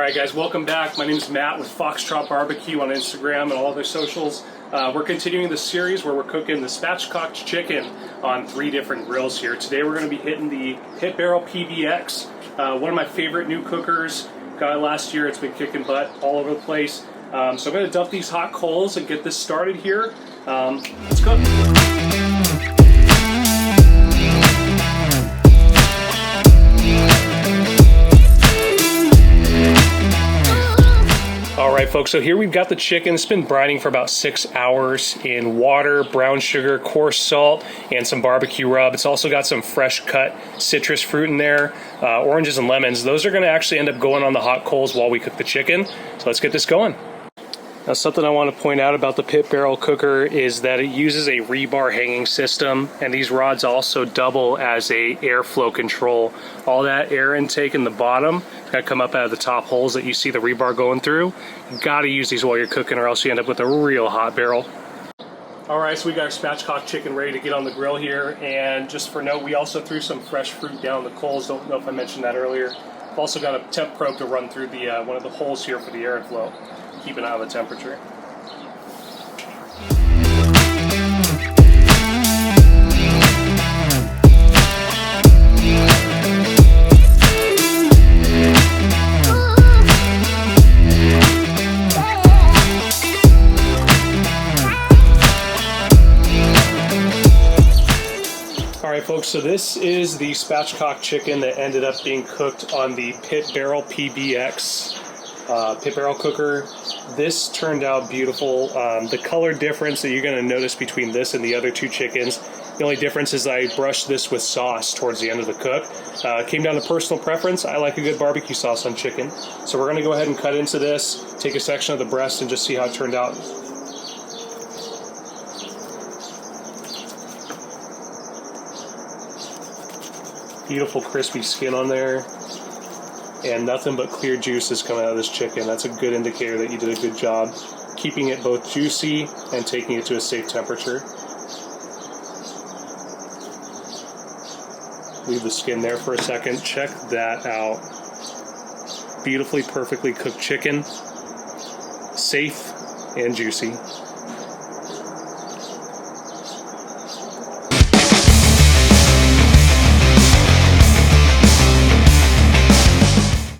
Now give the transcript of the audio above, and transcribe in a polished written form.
Alright guys, welcome back. My name is Matt with Foxtrot BBQ on Instagram and all other socials. We're continuing the series where we're cooking the Spatchcock chicken on 3 different grills here. Today we're going to be hitting the Barrell PBX, one of my favorite new cookers. Got it last year, it's been kicking butt all over the place. So I'm going to dump these hot coals and get this started here. Let's cook. Alright folks, so here we've got the chicken. It's been brining for about 6 hours in water, brown sugar, coarse salt, and some barbecue rub. It's also got some fresh cut citrus fruit in there, oranges and lemons. Those are going to actually end up going on the hot coals while we cook the chicken. So let's get this going. Now something I want to point out about the Pit Barrell cooker is that it uses a rebar hanging system, and these rods also double as a airflow control. All that air intake in the bottom is going to come up out of the top holes that you see the rebar going through. You got to use these while you're cooking or else you end up with a real hot barrel. Alright, so we got our spatchcock chicken ready to get on the grill here, and just for note, we also threw some fresh fruit down the coals. Don't know if I mentioned that earlier. I've also got a temp probe to run through the one of the holes here for the airflow. Keep an eye on the temperature. Alright folks, so this is the spatchcock chicken that ended up being cooked on the Pit Barrell PBX Pit Barrell cooker. This turned out beautiful. The color difference that you're going to notice between this and the other 2 chickens, the only difference is I brushed this with sauce towards the end of the cook. Came down to personal preference. I like a good barbecue sauce on chicken. So we're going to go ahead and cut into this, take a section of the breast, and just see how it turned out. Beautiful crispy skin on there, and nothing but clear juices coming out of this chicken. That's a good indicator that you did a good job keeping it both juicy and taking it to a safe temperature. Leave the skin there for a second. Check that out. Beautifully, perfectly cooked chicken. Safe and juicy.